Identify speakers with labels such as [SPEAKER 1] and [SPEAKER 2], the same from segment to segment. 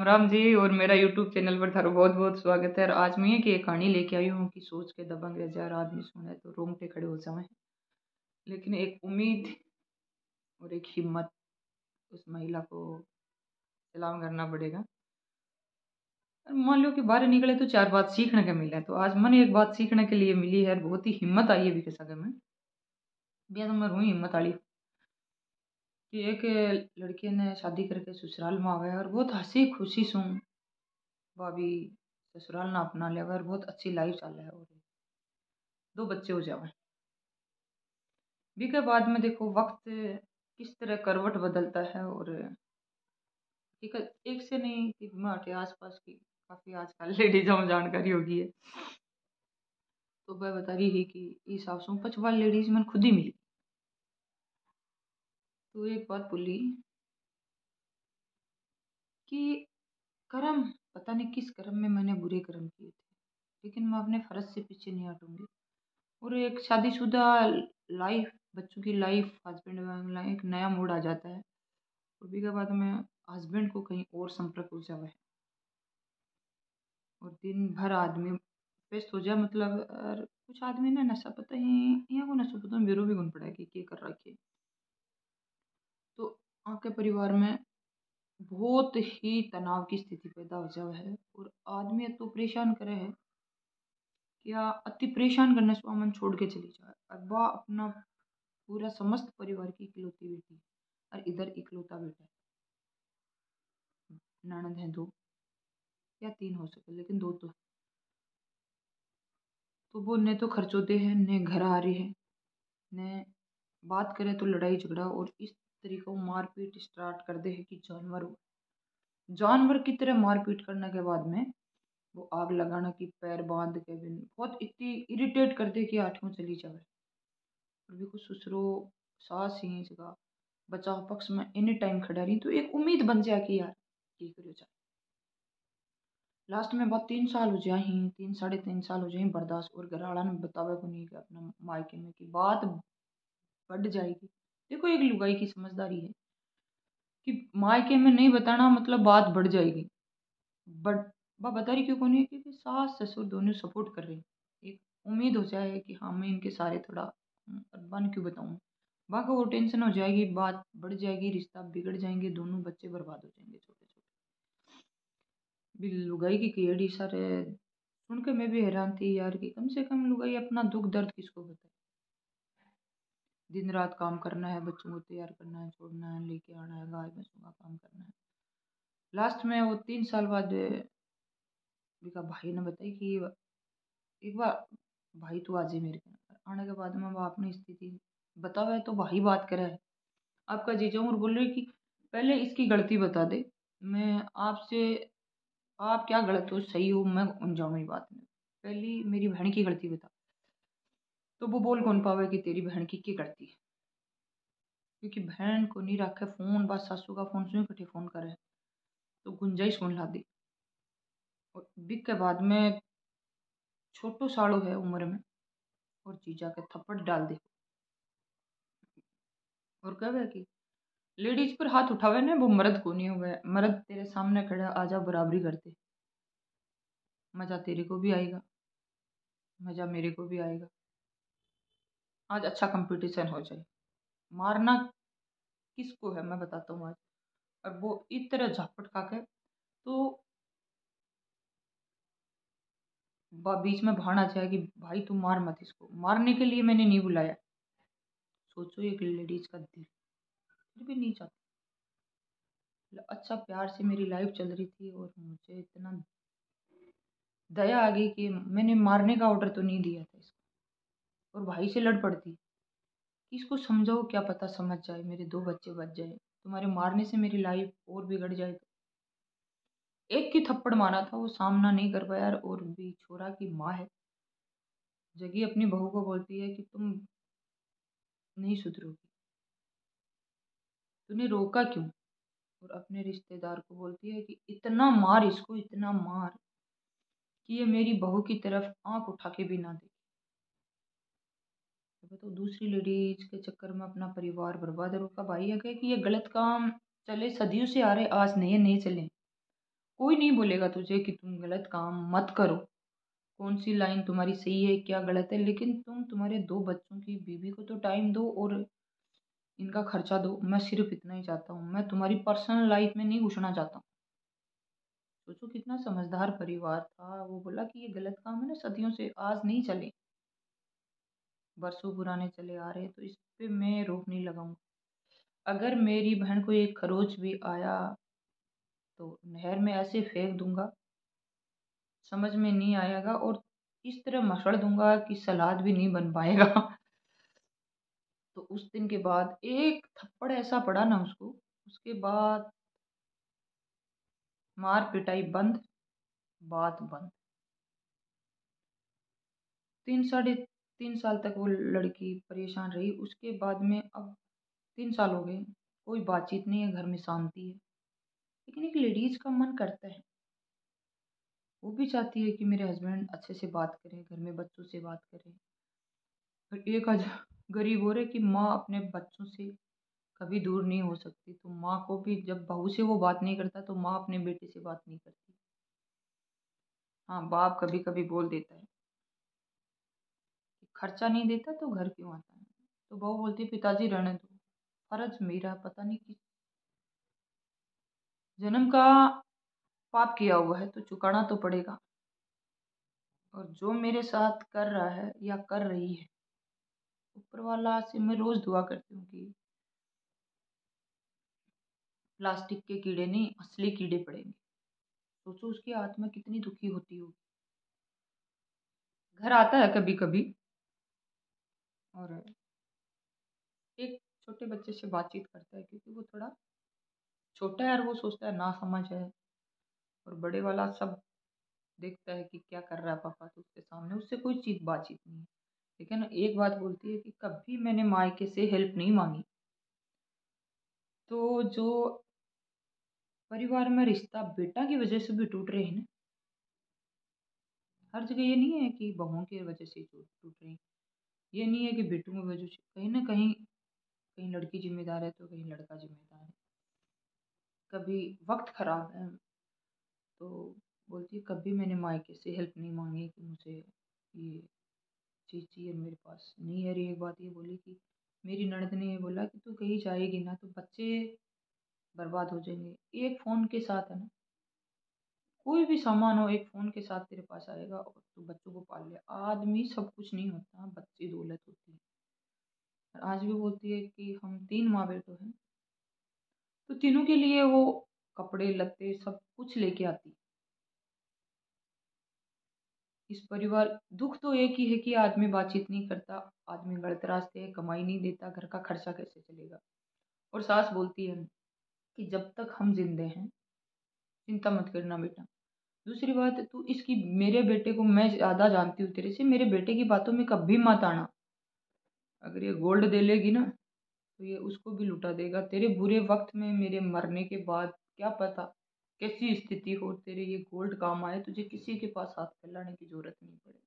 [SPEAKER 1] राम जी और मेरा YouTube channel पर थारो बहुत बहुत स्वागत है। और आज मैं एक कहानी लेके आई हूँ कि सोच के दबंग रह जाए, आदमी सुने तो रोंगटे खड़े हो जाए। लेकिन एक उम्मीद और एक हिम्मत, उस महिला को सलाम करना पड़ेगा। और मान लो कि बाहर निकले तो चार बात सीखने के मिले, तो आज मैंने एक बात सीखने के लिए मिली है। बहुत ही हिम्मत आई है भी कैसा में भैया, तो मैं हूँ हिम्मत वाली कि एक लड़के ने शादी करके ससुराल में आवे और बहुत हंसी खुशी सू भाभी ससुराल ना अपना लिया और बहुत अच्छी लाइफ चल रहा है और दो बच्चे हो जावे। भी के बाद में देखो वक्त किस तरह करवट बदलता है। और एक एक से नहीं कि हमारे आसपास की काफ़ी आजकल लेडीजों में जानकारी होगी है। तो वह बता रही है कि इस हिसाब 55 लेडीज मैंने खुद ही मिली। तो एक बात बोली कि कर्म, पता नहीं किस कर्म में मैंने बुरे कर्म किए थे, लेकिन मैं अपने फर्ज से पीछे नहीं हटूंगी। और एक शादीशुदा लाइफ, बच्चों की लाइफ, हस्बैंड एक नया मूड आ जाता है। और भी के बाद में हस्बैंड को कहीं और संपर्क हो जावा है और दिन भर आदमी व्यस्त हो जाए। मतलब और कुछ आदमी ने नशा पता ही यहाँ को नशा पता बेरो भी गुन पड़ा है कि कर रखे। तो आपके परिवार में बहुत ही तनाव की स्थिति पैदा हो जाए है और आदमी तो परेशान करे है या अति परेशान करने से मन छोड़ के चली जाए। और वह अपना पूरा समस्त परिवार की इकलौती बेटी और इधर इकलौता बेटा है। ननद है दो या तीन हो सके, लेकिन दो तो वो न तो खर्चोते हैं न घर आ रहे हैं, ने बात करें तो लड़ाई झगड़ा और इस तरीका मारपीट स्टार्ट कर दे है कि जानवर हो। जानवर की तरह मारपीट करने के बाद में वो आग लगाना की पैर बांध के भी बहुत इतनी इरिटेट कर दे कि आठों चली जाए। और भी कुछ ससुरो सास ही जगह बचाव पक्ष में एनी टाइम खड़ा रही, तो एक उम्मीद बन जाए कि यार की करो जाए। लास्ट में बात 3 साल हो जाए ही, 3 साढ़े 3 साल हो जाए बर्दाश्त। और घर वाला ने बतावे को नहीं कि अपना मायके में की बात बढ़ जाएगी। देखो एक लुगाई की समझदारी है कि मायके में नहीं बताना मतलब बात बढ़ जाएगी। बट वह बता रही क्यों को नहीं, क्योंकि सास ससुर दोनों सपोर्ट कर रहे हैं। एक उम्मीद हो जाए कि हाँ मैं इनके सारे थोड़ा बन क्यों बताऊँ। वहाँ को वो टेंशन हो जाएगी, बात बढ़ जाएगी, रिश्ता बिगड़ जाएंगे, दोनों बच्चे बर्बाद हो जाएंगे छोटे छोटे। भी लुगाई की केड़ी सर सुन के मैं भी हैरान थी यार कि कम से कम लुगाई अपना दुख दर्द किसको बताए। दिन रात काम करना है, बच्चों को तैयार करना है, छोड़ना है, लेके आना है, गाय भैंसों का काम करना है। लास्ट में वो 3 साल बाद विका भाई ने बताई कि एक बार भाई तू आज ही मेरे के घर आने के बाद में वो अपनी स्थिति बतावे तो भाई बात करे है। आपका जीजा और बोल रहे कि पहले इसकी गलती बता दे, मैं आपसे आप क्या गलत हो सही हो मैं उन जाऊंगी बात में, पहली मेरी बहन की गलती बता। तो वो बोल कौन पावे कि तेरी बहन की क्या गलती है, क्योंकि बहन को नहीं रखे फोन, बस सासू का फोन सुन कटे फोन करे तो गुंजाइश फोन ला दी। और बिक के बाद में छोटो साड़ो है उम्र में और जीजा के थप्पड़ डाल दे। और कहे कि लेडीज पर हाथ उठावे ना वो मर्द को नहीं हुए, मर्द तेरे सामने खड़ा आजा बराबरी करते, मजा तेरे को भी आएगा, मजा मेरे को भी आएगा। आज अच्छा कंपटीशन हो जाए, मारना किसको है मैं बताता हूँ आज। और वो इस तरह झापट खा के तो बीच में भाड़ आ जाए कि भाई तू मार मत, इसको मारने के लिए मैंने नहीं बुलाया। सोचो एक लेडीज का दिल फिर भी नहीं चाहती। अच्छा प्यार से मेरी लाइफ चल रही थी और मुझे इतना दया आ गई कि मैंने मारने का ऑर्डर तो नहीं दिया था इसको, और भाई से लड़ पड़ती कि इसको समझाओ, क्या पता समझ जाए, मेरे दो बच्चे बच जाए, तुम्हारे मारने से मेरी लाइफ और बिगड़ जाए। तो एक की थप्पड़ मारा था, वो सामना नहीं कर पाया। और भी छोरा की माँ है, जगी अपनी बहू को बोलती है कि तुम नहीं सुधरोगी, तूने रोका क्यों। और अपने रिश्तेदार को बोलती है कि इतना मार इसको, इतना मार कि ये मेरी बहू की तरफ आंख उठा के भी ना देखे। तो दूसरी लेडीज के चक्कर में अपना परिवार बर्बाद है। रोका भाई है कि ये गलत काम चले सदियों से आ रहे, आज नए नए चले, कोई नहीं बोलेगा तुझे कि तुम गलत काम मत करो, कौन सी लाइन तुम्हारी सही है क्या गलत है, लेकिन तुम तुम्हारे 2 बच्चों की बीवी को तो टाइम दो और इनका खर्चा दो। मैं सिर्फ इतना ही चाहता हूँ, मैं तुम्हारी पर्सनल लाइफ में नहीं घुसना चाहता हूँ। सोचो कितना समझदार परिवार था। वो बोला कि ये गलत काम है ना, सदियों से आज नहीं चले, बरसों पुराने चले आ रहे हैं, तो इस पे मैं रोक नहीं लगाऊंगा। अगर मेरी बहन को एक खरोच भी आया तो नहर में ऐसे फेंक दूंगा, समझ में नहीं आएगा, और इस तरह मसड़ दूंगा कि सलाद भी नहीं बन पाएगा। तो उस दिन के बाद एक थप्पड़ ऐसा पड़ा ना उसको, उसके बाद मार पिटाई बंद, बात बंद। 3 साढ़े 3 साल तक वो लड़की परेशान रही। उसके बाद में अब 3 साल हो गए, कोई बातचीत नहीं है, घर में शांति है। लेकिन एक लेडीज का मन करता है, वो भी चाहती है कि मेरे हस्बैंड अच्छे से बात करें, घर में बच्चों से बात करें। और एक आज गरीब हो रहे कि माँ अपने बच्चों से कभी दूर नहीं हो सकती, तो माँ को भी जब बहू से वो बात नहीं करता तो माँ अपने बेटे से बात नहीं करती। हाँ, बाप कभी कभी बोल देता है कि खर्चा नहीं देता तो घर क्यों आता है, तो बहू बोलती है पिताजी रहने दो, फर्ज मेरा, पता नहीं किस जन्म का पाप किया हुआ है तो चुकाना तो पड़ेगा। और जो मेरे साथ कर रहा है या कर रही है, ऊपर वाला से मैं रोज दुआ करती हूँ कि प्लास्टिक के कीड़े नहीं, असली कीड़े पड़ेंगे। सोचो उसकी आत्मा कितनी दुखी होती हो। घर आता है कभी कभी और एक छोटे बच्चे से बातचीत करता है, क्योंकि वो थोड़ा छोटा है और वो सोचता है ना समझ है, और बड़े वाला सब देखता है कि क्या कर रहा है पापा, तो उसके सामने उससे कोई चीज बातचीत नहीं है। लेकिन एक बात बोलती है कि कभी मैंने मायके से हेल्प नहीं मांगी। तो जो परिवार में रिश्ता बेटा की वजह से भी टूट रहे हैं ना, हर जगह ये नहीं है कि बहुओं की वजह से टूट टूट रहे हैं, ये नहीं है कि बेटों की वजह से, कहीं ना कहीं कहीं लड़की जिम्मेदार है तो कहीं लड़का जिम्मेदार है। कभी वक्त खराब है तो बोलती है कभी मैंने मायके से हेल्प नहीं मांगी कि मुझे ये चीज़ चाहिए, मेरे पास नहीं है। एक बात ये बोली कि मेरी ननद ने ये बोला कि तू कहीं जाएगी ना तो बच्चे बर्बाद हो जाएंगे। एक फ़ोन के साथ है ना, कोई भी सामान हो एक फ़ोन के साथ तेरे पास आएगा और तू बच्चों को पाल ले। आदमी सब कुछ नहीं होता, बच्चे दौलत होती है। और आज भी बोलती है कि हम 3 माँ बेटो हैं, तो तीनों के लिए वो कपड़े लत्ते सब कुछ लेके आती। इस परिवार दुख तो एक ही है कि आदमी बातचीत नहीं करता, आदमी गलत रास्ते है, कमाई नहीं देता, घर का खर्चा कैसे चलेगा। और सास बोलती है कि जब तक हम जिंदे हैं चिंता मत करना बेटा। दूसरी बात है, तू इसकी, मेरे बेटे को मैं ज्यादा जानती हूँ तेरे से, मेरे बेटे की बातों में कभी मत आना। अगर ये गोल्ड दे लेगी ना तो ये उसको भी लुटा देगा। तेरे बुरे वक्त में, मेरे मरने के बाद क्या पता कैसी स्थिति हो, तेरे ये गोल्ड काम आए, तुझे किसी के पास हाथ फैलाने की जरूरत नहीं पड़े।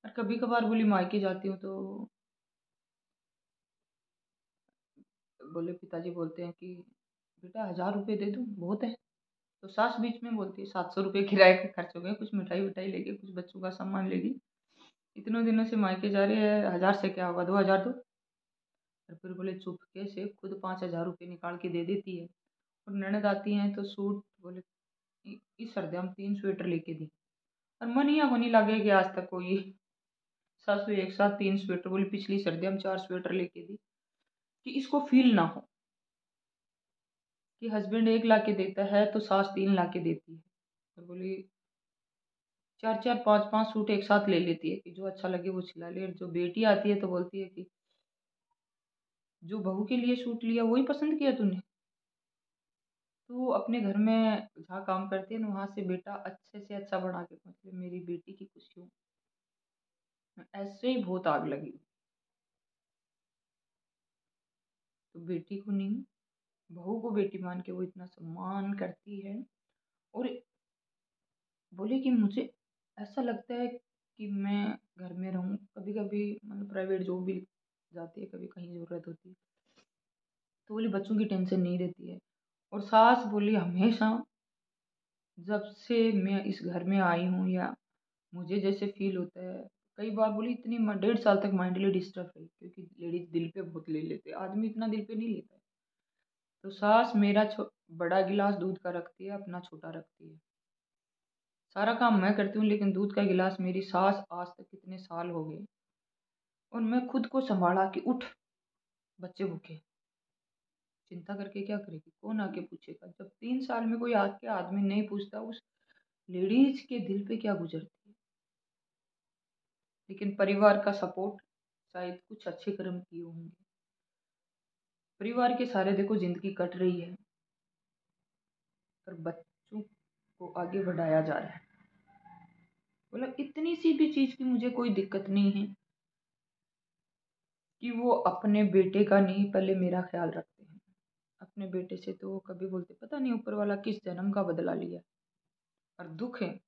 [SPEAKER 1] और कभी कभार बोली मायके जाती हूँ तो बोले पिताजी बोलते हैं कि बेटा 1000 रुपये दे दूँ बहुत है। तो सास बीच में बोलती है 700 रुपये किराए का खर्च हो गए, कुछ मिठाई विठाई लेके कुछ बच्चों का सामान लेगी, इतनों दिनों से मायके जा रहे हैं, 1000 से क्या होगा, 2000 दो। और फिर बोले चुपके से खुद 5000 रुपये निकाल के दे देती है। और ननद आती हैं तो सूट बोले इस सर्दी हम 3 स्वेटर लेके दी। और मन ही होने लगे कि आज तक कोई सासू एक साथ 3 स्वेटर, बोली पिछली सर्दी हम 4 स्वेटर लेके दी, कि इसको फील ना हो कि हस्बैंड एक ला के देता है तो सास 3 ला के देती है। और बोली 4 4 5 5 सूट एक साथ ले लेती है कि जो अच्छा लगे वो सिला ले। और जो बेटी आती है तो बोलती है कि जो बहू के लिए सूट लिया वही पसंद किया तूने, तू अपने घर में जहाँ काम करती है ना वहाँ से बेटा अच्छे से अच्छा बना के मतलब मेरी बेटी की खुशी हो। ऐसे ही बहुत आग लगी। तो बेटी को नहीं, बहू को बेटी मान के वो इतना सम्मान करती है। और बोले कि मुझे ऐसा लगता है कि मैं घर में रहूं, कभी कभी मतलब प्राइवेट जॉब भी जाती है, कभी कहीं ज़रूरत होती है, तो बोली बच्चों की टेंशन नहीं रहती है। और सास बोली हमेशा जब से मैं इस घर में आई हूँ या मुझे जैसे फील होता है, कई बार बोली इतनी 1.5 साल तक मेंटली डिस्टर्ब रही, क्योंकि लेडीज दिल पे बहुत ले लेते हैं, आदमी इतना दिल पे नहीं लेता है। तो सास मेरा बड़ा गिलास दूध का रखती है, अपना छोटा रखती है। सारा काम मैं करती हूँ, लेकिन दूध का गिलास मेरी सास आज तक कितने साल हो गए, और मैं खुद को संभाला कि उठ, बच्चे भूखे, चिंता करके क्या करेगी, कौन आके पूछेगा। जब 3 साल में कोई आके आदमी नहीं पूछता, उस लेडीज के दिल पे क्या गुजरती है। लेकिन परिवार का सपोर्ट, शायद कुछ अच्छे कर्म किए होंगे, परिवार के सारे देखो जिंदगी कट रही है, पर बच्चों को आगे बढ़ाया जा रहा है। मतलब इतनी सी भी चीज की मुझे कोई दिक्कत नहीं है कि वो अपने बेटे का नहीं, पहले मेरा ख्याल रखते हैं। अपने बेटे से तो वो कभी बोलते पता नहीं ऊपर वाला किस जन्म का बदला लिया। और दुख है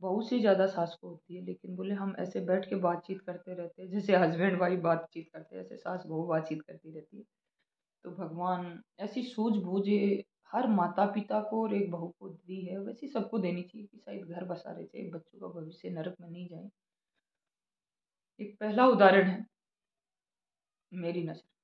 [SPEAKER 1] बहू से ज्यादा सास को होती है, लेकिन बोले हम ऐसे बैठ के बातचीत करते रहते हैं, जैसे हस्बैंड वाइफ बातचीत करते हैं, ऐसे सास बहू बातचीत करती रहती है। तो भगवान ऐसी सूझबूझ हर माता पिता को और एक बहू को दी है, वैसी सबको देनी चाहिए कि शायद घर बसा रहे थे, बच्चों का भविष्य नरक में नहीं जाए। एक पहला उदाहरण है मेरी नजर।